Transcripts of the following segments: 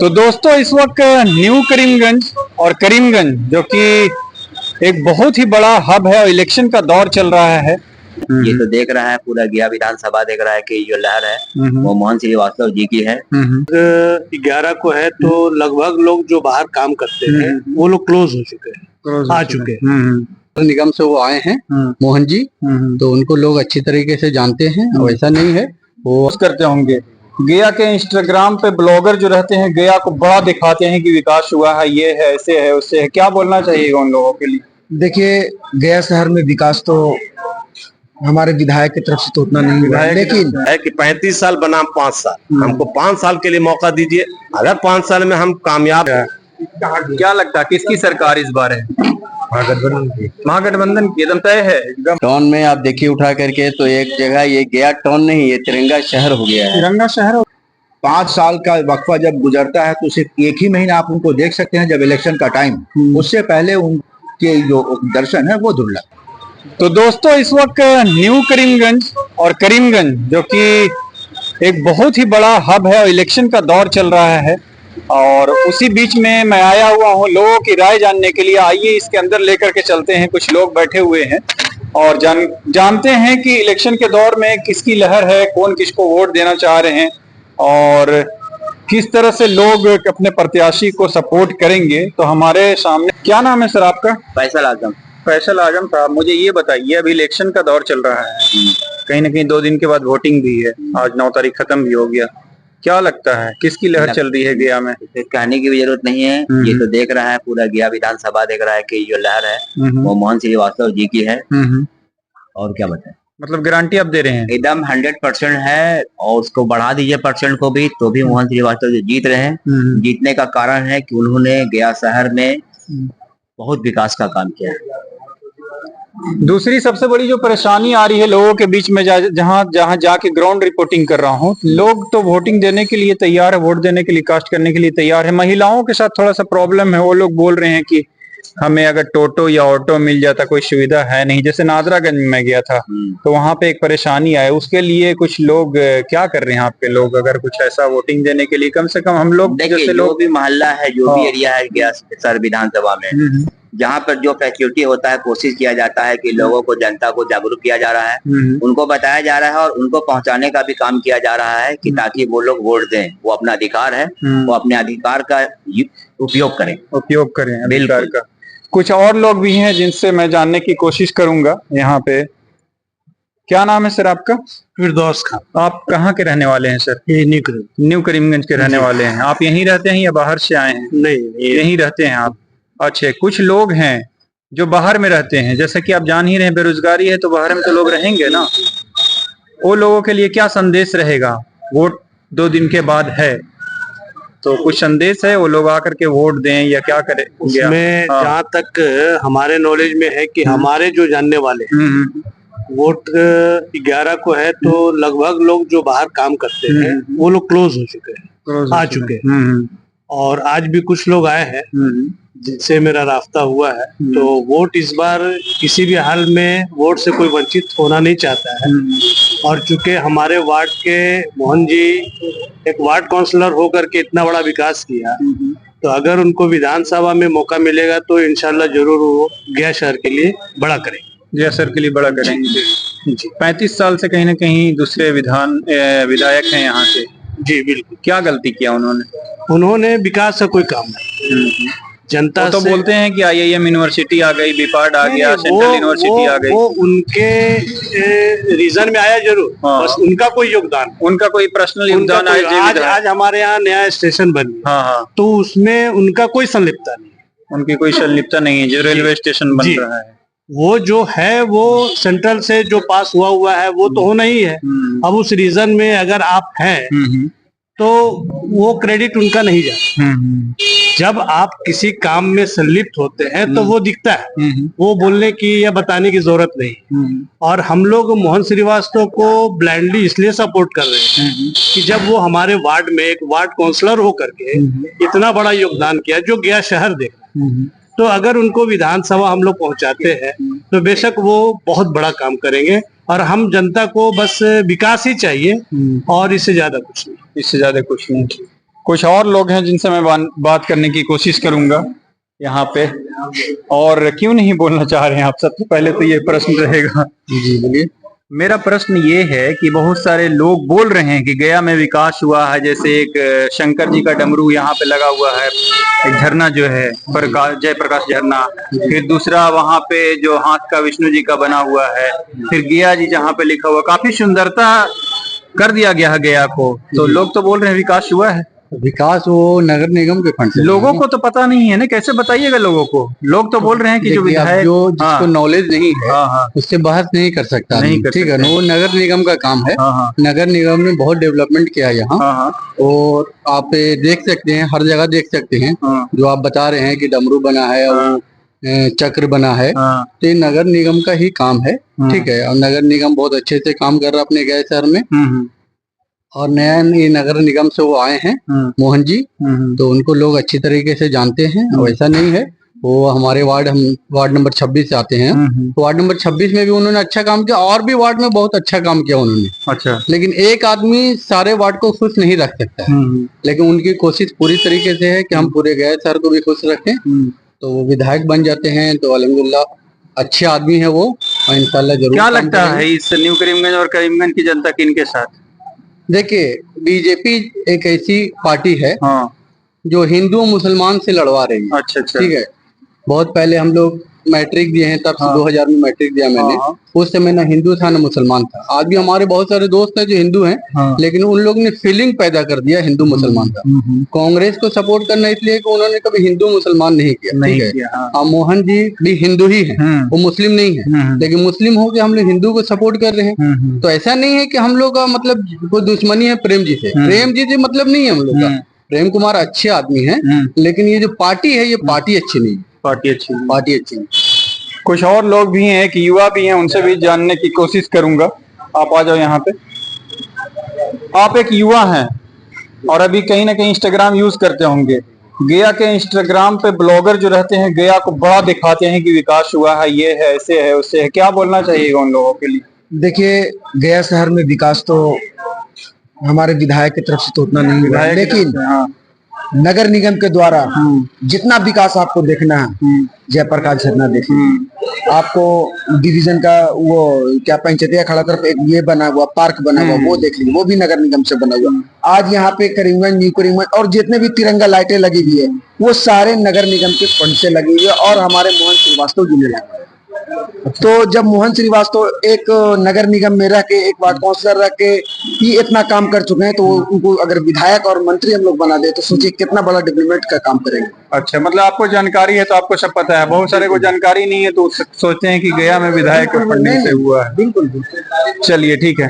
तो दोस्तों इस वक्त न्यू करीमगंज और करीमगंज जो कि एक बहुत ही बड़ा हब है और इलेक्शन का दौर चल रहा है। ये तो देख रहा है पूरा गया विधानसभा देख रहा है कि जो लहर है वो मोहन श्रीवास्तव जी की है। 11 को है तो लगभग लोग जो बाहर काम करते हैं वो लोग क्लोज हो चुके हैं, आ चुके हैं। निगम से वो आए हैं मोहन जी, तो उनको लोग अच्छी तरीके से जानते हैं। वैसा नहीं है वो करते होंगे। गया के इंस्टाग्राम पे ब्लॉगर जो रहते हैं गया को बड़ा दिखाते हैं कि विकास हुआ है, ये है, ऐसे है, उससे है। क्या बोलना चाहिए उन लोगों के लिए? देखिए, गया शहर में विकास तो हमारे विधायक की तरफ से तो उतना नहीं हुआ है, लेकिन है कि 35 साल बनाम 5 साल, हमको 5 साल के लिए मौका दीजिए। अगर 5 साल में हम कामयाब हैं। क्या लगता है किसकी सरकार इस बार है? महागठबंधन की एकदम तय है एकदम। टाउन में आप देखिए उठा करके तो एक जगह ये गया टाउन नहीं, ये तिरंगा शहर हो गया है। तिरंगा शहर 5 साल का वक्फा जब गुजरता है तो सिर्फ एक ही महीना आप उनको देख सकते हैं जब इलेक्शन का टाइम, उससे पहले उनके जो दर्शन है वो दुर्लभ। तो दोस्तों इस वक्त न्यू करीमगंज और करीमगंज जो कि एक बहुत ही बड़ा हब है और इलेक्शन का दौर चल रहा है और उसी बीच में मैं आया हुआ हूँ लोगों की राय जानने के लिए। आइए इसके अंदर लेकर के चलते हैं। कुछ लोग बैठे हुए हैं और जानते हैं कि इलेक्शन के दौर में किसकी लहर है, कौन किसको वोट देना चाह रहे हैं और किस तरह से लोग अपने प्रत्याशी को सपोर्ट करेंगे। तो हमारे सामने, क्या नाम है सर आपका? फैसल आजम। फैसल आजम साहब, मुझे ये बताइए, अभी इलेक्शन का दौर चल रहा है, कहीं ना कहीं 2 दिन के बाद वोटिंग भी है, आज 9 तारीख खत्म भी हो गया। क्या लगता है किसकी लहर चल रही है गया में? कहने की भी जरूरत नहीं है, ये तो देख रहा है पूरा गया विधानसभा देख रहा है कि जो लहर है वो मोहन श्रीवास्तव जी की है। और क्या बताएं, मतलब गारंटी आप दे रहे हैं? एकदम 100% है और उसको बढ़ा दीजिए परसेंट को भी तो भी मोहन श्रीवास्तव जी जीत रहे हैं। जीतने का कारण है कि उन्होंने गया शहर में बहुत विकास का काम किया है। दूसरी सबसे बड़ी जो परेशानी आ रही है लोगों के बीच में, जहां जाके ग्राउंड रिपोर्टिंग कर रहा हूँ, लोग तो वोटिंग देने के लिए तैयार है, वोट देने के लिए, कास्ट करने के लिए तैयार है। महिलाओं के साथ थोड़ा सा प्रॉब्लम है। वो लोग बोल रहे हैं कि हमें अगर टोटो या ऑटो मिल जाता, कोई सुविधा है नहीं। जैसे नादरागंज में गया था तो वहां पे एक परेशानी आई, उसके लिए कुछ लोग क्या कर रहे हैं आपके लोग? अगर कुछ ऐसा वोटिंग देने के लिए कम से कम हम लोग जैसे लोग भी मोहल्ला है, जो भी एरिया है गया सर विधानसभा में, जहाँ पर जो फैसिलिटी होता है कोशिश किया जाता है कि लोगों को, जनता को जागरूक किया जा रहा है, उनको बताया जा रहा है और उनको पहुंचाने का भी काम किया जा रहा है कि ताकि वो लोग वोट दें। वो अपना अधिकार है, वो अपने अधिकार का उपयोग करें अधिकार का। कुछ और लोग भी हैं जिनसे मैं जानने की कोशिश करूंगा यहाँ पे। क्या नाम है सर आपका? फिरदौस खान। आप कहाँ के रहने वाले हैं सर? ये न्यू करीमगंज के रहने वाले हैं। आप यहीं रहते हैं या बाहर से आए हैं? नहीं, यहीं रहते हैं आप। अच्छे, कुछ लोग हैं जो बाहर में रहते हैं, जैसे कि आप जान ही रहे हैं बेरोजगारी है तो बाहर में तो लोग रहेंगे ना। वो लोगों के लिए क्या संदेश रहेगा? वोट 2 दिन के बाद है तो कुछ संदेश है, वो लोग आकर के वोट दें या क्या करें? उसमें जहाँ तक हमारे नॉलेज में है कि हमारे जो जानने वाले वोट 11 को है तो लगभग लोग जो बाहर काम करते हैं वो लोग क्लोज हो चुके हैं, आ चुके हैं। और आज भी कुछ लोग आए हैं जिनसे मेरा रास्ता हुआ है। तो वोट इस बार किसी भी हाल में वोट से कोई वंचित होना नहीं चाहता है। और चूंकि हमारे वार्ड के मोहन जी एक वार्ड काउंसलर होकर के इतना बड़ा विकास किया, तो अगर उनको विधानसभा में मौका मिलेगा तो इंशाल्लाह जरूर वो गया शहर के लिए बड़ा करेंगे। गया शहर के लिए बड़ा करेंगे जी। 35 साल से कहीं ना कहीं दूसरे विधायक हैं यहाँ से। जी बिल्कुल। क्या गलती किया उन्होंने विकास का कोई काम नहीं। जनता तो बोलते हैं कि IIM यूनिवर्सिटी आ गई, बीपाड आ गया, सेंट्रल यूनिवर्सिटी आ गई। वो उनके रीजन में आया जरूर, बस उनका कोई योगदान, उनका कोई पर्सनल योगदान आज हमारे यहाँ नया स्टेशन बन गया, तो उसमें उनका कोई संलिप्तता नहीं। उनकी कोई संलिप्तता नहीं है जो रेलवे स्टेशन बन रहा है। वो जो है वो सेंट्रल से जो पास हुआ है वो तो होना ही है। अब उस रीजन में अगर आप हैं तो वो क्रेडिट उनका नहीं जाता। जब आप किसी काम में संलिप्त होते हैं तो वो दिखता है, वो बोलने की या बताने की जरूरत नहीं। और हम लोग मोहन श्रीवास्तव को ब्लाइंडली इसलिए सपोर्ट कर रहे हैं कि जब वो हमारे वार्ड में एक वार्ड काउंसलर होकर के इतना बड़ा योगदान किया जो गया शहर देख रहा है, तो अगर उनको विधानसभा हम लोग पहुंचाते हैं तो बेशक वो बहुत बड़ा काम करेंगे। और हम जनता को बस विकास ही चाहिए और इससे ज्यादा कुछ नहीं। कुछ और लोग हैं जिनसे मैं बात करने की कोशिश करूंगा यहाँ पे, और क्यों नहीं बोलना चाह रहे हैं आप। सबसे पहले तो ये प्रश्न रहेगा। जी बोलिए। मेरा प्रश्न ये है कि बहुत सारे लोग बोल रहे हैं कि गया में विकास हुआ है, जैसे एक शंकर जी का डमरू यहाँ पे लगा हुआ है, एक झरना जो है जयप्रकाश झरना, फिर दूसरा वहाँ पे जो हाथ का विष्णु जी का बना हुआ है, फिर गया जी जहाँ पे लिखा हुआ, काफी सुंदरता कर दिया गया है गया को। तो लोग तो बोल रहे हैं विकास हुआ है। विकास वो नगर निगम के फंड से। लोगों को तो पता नहीं है ना, कैसे बताइएगा लोगों को। लोग तो बोल रहे हैं कि जो विधायक जो जिसको नॉलेज नहीं है उससे बहस नहीं कर सकता, नहीं ठीक है ना। वो नगर निगम का काम है। नगर निगम ने बहुत डेवलपमेंट किया यहाँ, और आप देख सकते हैं, हर जगह देख सकते हैं। जो आप बता रहे हैं कि डमरू बना है और चक्र बना है, तो ये नगर निगम का ही काम है, ठीक है। और नगर निगम बहुत अच्छे से काम कर रहा है अपने गया शहर में। और नया ये नगर निगम से वो आए हैं मोहन जी, तो उनको लोग अच्छी तरीके से जानते हैं। वैसा नहीं है, वो हमारे हम वार्ड नंबर 26 से आते हैं। तो वार्ड नंबर 26 में भी उन्होंने अच्छा काम किया, और भी वार्ड में बहुत अच्छा काम किया उन्होंने। अच्छा। लेकिन एक आदमी सारे वार्ड को खुश नहीं रख सकता है, लेकिन उनकी कोशिश पूरी तरीके से है कि हम पूरे गया शहर को भी खुश रखें। तो वो विधायक बन जाते हैं तो अल्हम्दुलिल्लाह अच्छे आदमी है वो, और इंशाल्लाह जरूर। क्या लगता है इस न्यू करीमगंज और करीमगंज की जनता किनके साथ? देखिए, बीजेपी एक ऐसी पार्टी है जो हिंदू मुसलमान से लड़वा रही है। अच्छा अच्छा, ठीक है। बहुत पहले हम लोग मैट्रिक दिए हैं, तब से 2000 में मैट्रिक दिया मैंने। उस समय ना हिंदू था ना मुसलमान था। आज भी हमारे बहुत सारे दोस्त हैं जो हिंदू हैं, लेकिन उन लोग ने फीलिंग पैदा कर दिया हिंदू मुसलमान का। कांग्रेस को सपोर्ट करना इसलिए कि उन्होंने कभी हिंदू मुसलमान नहीं किया, ठीक है। मोहन जी भी हिंदू ही है, वो मुस्लिम नहीं है, लेकिन मुस्लिम हो के हम लोग हिंदू को सपोर्ट कर रहे हैं। तो ऐसा नहीं है कि हम लोग का मतलब कोई दुश्मनी है प्रेम जी से। प्रेम जी से मतलब नहीं है हम लोग का। प्रेम कुमार अच्छे आदमी है, लेकिन ये जो पार्टी है, ये पार्टी अच्छी नहीं है। पार्टी अच्छी। कुछ और लोग भी हैं, एक युवा भी हैं, उनसे भी जानने की कोशिश करूंगा। आप आ जाओ यहाँ पे। आप एक युवा हैं और अभी कहीं ना कहीं इंस्टाग्राम यूज करते होंगे। गया के इंस्टाग्राम पे ब्लॉगर जो रहते हैं गया को बड़ा दिखाते हैं कि विकास हुआ है, ये है, ऐसे है, उससे है। क्या बोलना चाहिए उन लोगों के लिए? देखिए, गया शहर में विकास तो हमारे विधायक की तरफ से तो उतना नहीं हुआ, लेकिन नगर निगम के द्वारा जितना विकास आपको देखना है, जयप्रकाश झरना देखिए, आपको डिवीजन का वो क्या पंचायतिया खड़ा तरफ एक ये बना हुआ पार्क बना हुआ, वो देख लीजिए, वो भी नगर निगम से बना हुआ। आज यहाँ पे करीमगंज, न्यू करीमगंज और जितने भी तिरंगा लाइटें लगी हुई है, वो सारे नगर निगम के फंड से लगी हुई है, और हमारे मोहन श्रीवास्तव जी ने लगाया। तो जब मोहन श्रीवास्तव एक नगर निगम में रह के, एक वार्ड काउंसलर रह के ही इतना काम कर चुके हैं, तो उनको अगर विधायक और मंत्री हम लोग बना दे तो सोचिए कितना बड़ा डेवलपमेंट का काम करेंगे। अच्छा, मतलब आपको जानकारी है तो आपको सब पता है। बहुत सारे को जानकारी नहीं है तो सोचते हैं कि गया में विधायक के फंडिंग से हुआ है। बिल्कुल। चलिए ठीक है।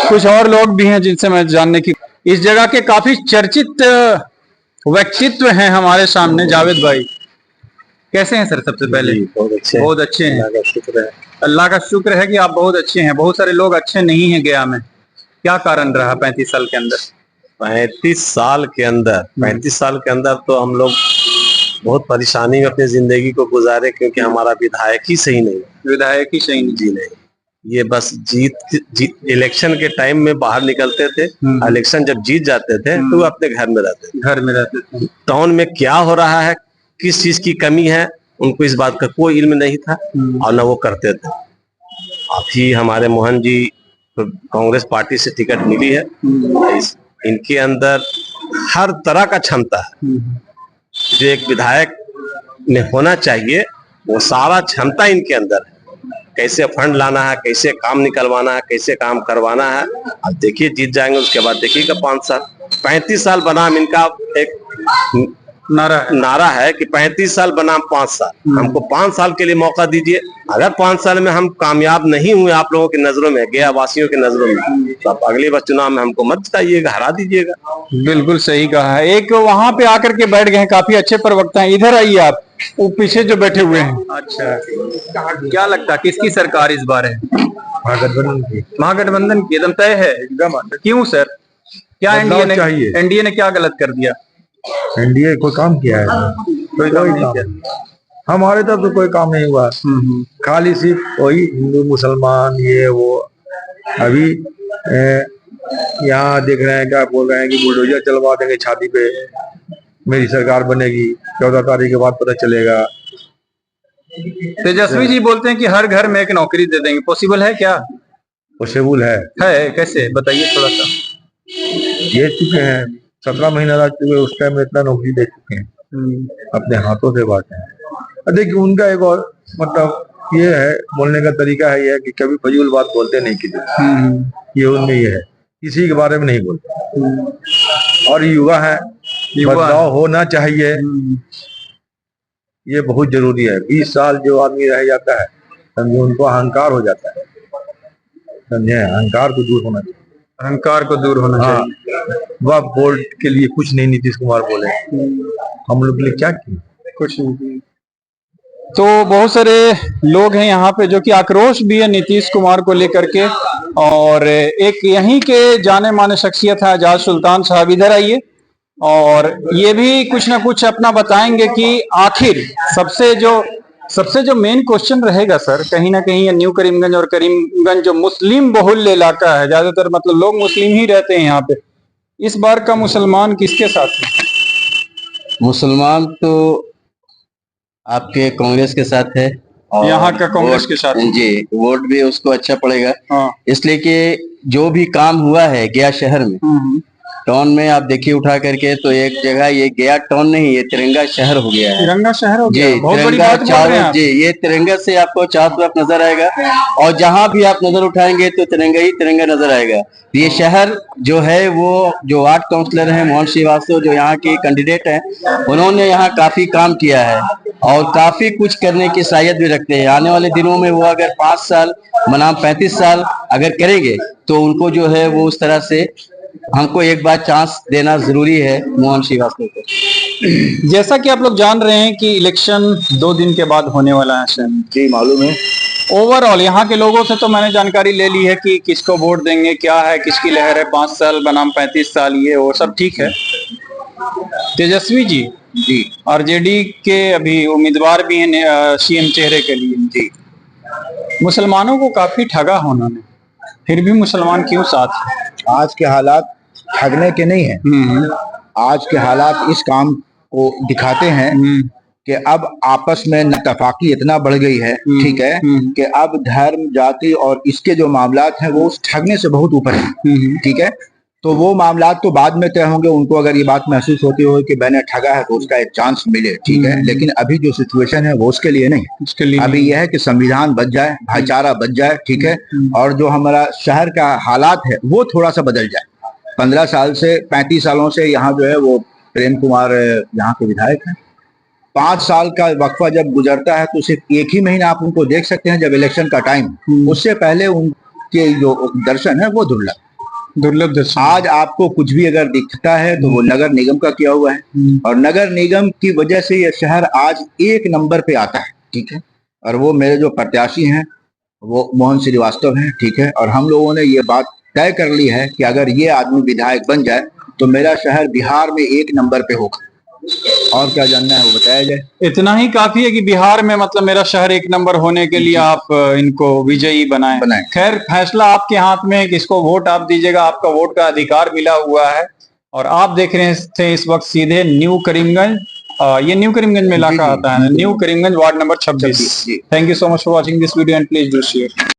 कुछ और लोग भी हैं जिनसे मैं जानने की, इस जगह के काफी चर्चित व्यक्तित्व हैं हमारे सामने। जावेद भाई कैसे हैं सर? सबसे पहले बहुत अच्छे हैं। अल्लाह का शुक्र है कि आप बहुत अच्छे हैं। बहुत सारे लोग अच्छे नहीं हैं गया में। क्या कारण रहा 35 साल के अंदर? 35 साल के अंदर तो हम लोग बहुत परेशानी में अपनी जिंदगी को गुजारे, क्योंकि हमारा विधायक ही सही नहीं। जी नहीं। ये बस जीत इलेक्शन के टाइम में बाहर निकलते थे, इलेक्शन जब जीत जाते थे तो वो अपने घर में रहते थे। टाउन में क्या हो रहा है, किस चीज की कमी है, उनको इस बात का कोई इल्म नहीं था, और न वो करते थे। अभी हमारे मोहन जी कांग्रेस पार्टी से टिकट मिली है, इनके अंदर हर तरह का क्षमता है जो एक विधायक में होना चाहिए, वो सारा क्षमता इनके अंदर है। कैसे फंड लाना है, कैसे काम निकलवाना है, कैसे काम करवाना है। अब देखिए जीत जाएंगे, उसके बाद देखिएगा 5 साल 35 साल बनाम इनका एक नारा है कि 35 साल बनाम 5 साल। हमको 5 साल के लिए मौका दीजिए। अगर 5 साल में हम कामयाब नहीं हुए आप लोगों की नजरों में, गया वासियों की नजरों में, तो आप अगली बार चुनाव में हमको मत बताइएगा, हरा दीजिएगा। बिल्कुल सही कहा है। एक वहां पे आकर के बैठ गए हैं, काफी अच्छे प्रवक्ता हैं। इधर आइए आप, वो पीछे जो बैठे हुए हैं। अच्छा, क्या लगता है किसकी सरकार इस बार है? महागठबंधन की एकदम तय है एकदम। क्यों सर? क्या एनडीए ने क्या गलत कर दिया? एनडीए कोई काम किया है? कोई काम नहीं किया। हमारे तरफ तो कोई काम नहीं हुआ, खाली सिर्फ वही हिंदू मुसलमान ये वो। अभी यहाँ देख रहे हैं क्या बोल रहे हैं कि बुलडोजर चलवा देंगे छाती पे, मेरी सरकार बनेगी, 14 तारीख के बाद पता चलेगा। तेजस्वी जी बोलते हैं कि हर घर में एक नौकरी दे देंगे, पॉसिबल है क्या? पॉसिबल है कैसे बताइए थोड़ा सा। दे चुके हैं, 17 महीना रह चुके, उस टाइम में इतना नौकरी दे चुके हैं, अपने हाथों से बांटे हैं। देखिए उनका एक और मतलब ये है, बोलने का तरीका है ये कि कभी फजूल बात बोलते नहीं किसी, ये उनमें ये है, किसी के बारे में नहीं बोलते। और युवा है, बदलाव होना चाहिए, ये बहुत जरूरी है। 20 साल जो आदमी रह जाता है समझे, उनको अहंकार हो जाता है, समझे, अहंकार को दूर होना चाहिए, अहंकार को दूर होना चाहिए। वह बोल्ड के लिए कुछ नहीं नीतीश कुमार बोले, हम लोग के लिए क्या किए, कुछ नहीं। तो बहुत सारे लोग हैं यहाँ पे जो कि आक्रोश भी है नीतीश कुमार को लेकर के, और एक यहीं के जाने माने शख्सियत है आजाद सुल्तान साहब, इधर आइए, और ये भी कुछ ना कुछ अपना बताएंगे कि आखिर सबसे जो मेन क्वेश्चन रहेगा सर, कहीं ना कहीं न्यू करीमगंज और करीमगंज जो मुस्लिम बहुल्य इलाका है, ज्यादातर मतलब लोग मुस्लिम ही रहते हैं यहाँ पे, इस बार का मुसलमान किसके साथ है? मुसलमान तो आपके कांग्रेस के साथ है, और यहाँ का कांग्रेस के साथ जी, वोट भी उसको अच्छा पड़ेगा। हाँ। इसलिए कि जो भी काम हुआ है गया शहर में, टाउन में आप देखिए उठा करके, तो एक जगह ये गया टाउन नहीं, ये तिरंगा शहर हो गया है। तिरंगा शहर हो गया, बहुत बड़ी तिरंगा बात बोल रहे हैं आप। जी, ये तिरंगा से आपको चारों तरफ नजर आएगा, और जहां भी आप नजर उठाएंगे तो तिरंगा ही तिरंगा नजर आएगा। ये शहर जो है, वो जो वार्ड काउंसलर हैं मोहन श्रीवास्तव, जो यहाँ के कैंडिडेट हैं, उन्होंने यहाँ काफी काम किया है और काफी कुछ करने की साहियत भी रखते हैं। आने वाले दिनों में वो अगर 5 साल बनाम 35 साल अगर करेंगे, तो उनको जो है वो उस तरह से हमको एक बार चांस देना जरूरी है मोहन श्रीवास्तव को। जैसा कि आप लोग जान रहे हैं कि इलेक्शन 2 दिन के बाद होने वाला है सर। जी मालूम है। ओवरऑल यहाँ के लोगों से तो मैंने जानकारी ले ली है कि किसको वोट देंगे, क्या है, किसकी लहर है, 5 साल बनाम 35 साल, ये वो सब ठीक है। तेजस्वी जी आरजेडी के अभी उम्मीदवार भी हैं सीएम चेहरे के लिए जी। मुसलमानों को काफी ठगा उन्होंने, फिर भी मुसलमान क्यों साथ है? आज के हालात ठगने के नहीं है, आज के हालात इस काम को दिखाते हैं कि अब आपस में नतफाकी इतना बढ़ गई है, ठीक है, कि अब धर्म जाति और इसके जो मामलात हैं वो उस ठगने से बहुत ऊपर है, ठीक है। तो वो मामलात तो बाद में तय होंगे, उनको अगर ये बात महसूस होती हो कि मैंने ठगा है तो उसका एक चांस मिले, ठीक है, लेकिन अभी जो सिचुएशन है वो उसके लिए नहीं, उसके लिए अभी यह है कि संविधान बच जाए, भाईचारा बच जाए, ठीक है, और जो हमारा शहर का हालात है वो थोड़ा सा बदल जाए। 15 साल से 35 सालों से यहाँ जो है वो प्रेम कुमार यहाँ के विधायक हैं। 5 साल का वक्फा जब गुजरता है तो सिर्फ एक ही महीना आप उनको देख सकते हैं जब इलेक्शन का टाइम, उससे पहले उनके जो दर्शन है वो दुर्लभ दर्शन। आज आपको कुछ भी अगर दिखता है तो वो नगर निगम का किया हुआ है, और नगर निगम की वजह से ये शहर आज 1 नंबर पे आता है, ठीक है, और वो मेरे जो प्रत्याशी हैं वो मोहन श्रीवास्तव हैं, ठीक है, और हम लोगों ने ये बात तय कर ली है कि अगर ये आदमी विधायक बन जाए तो मेरा शहर बिहार में 1 नंबर पे होगा। और क्या जानना है वो बताया जाए। इतना ही काफी है कि बिहार में मतलब मेरा शहर 1 नंबर होने के लिए आप इनको विजयी बनाएं। खैर फैसला आपके हाथ में है, किसको वोट आप दीजिएगा, आपका वोट का अधिकार मिला हुआ है। और आप देख रहे थे इस वक्त सीधे न्यू करीमगंज, ये न्यू करीमगंज में इलाका आता है, new Karimganj ward number 26। Thank you so much for watching this video and please do share.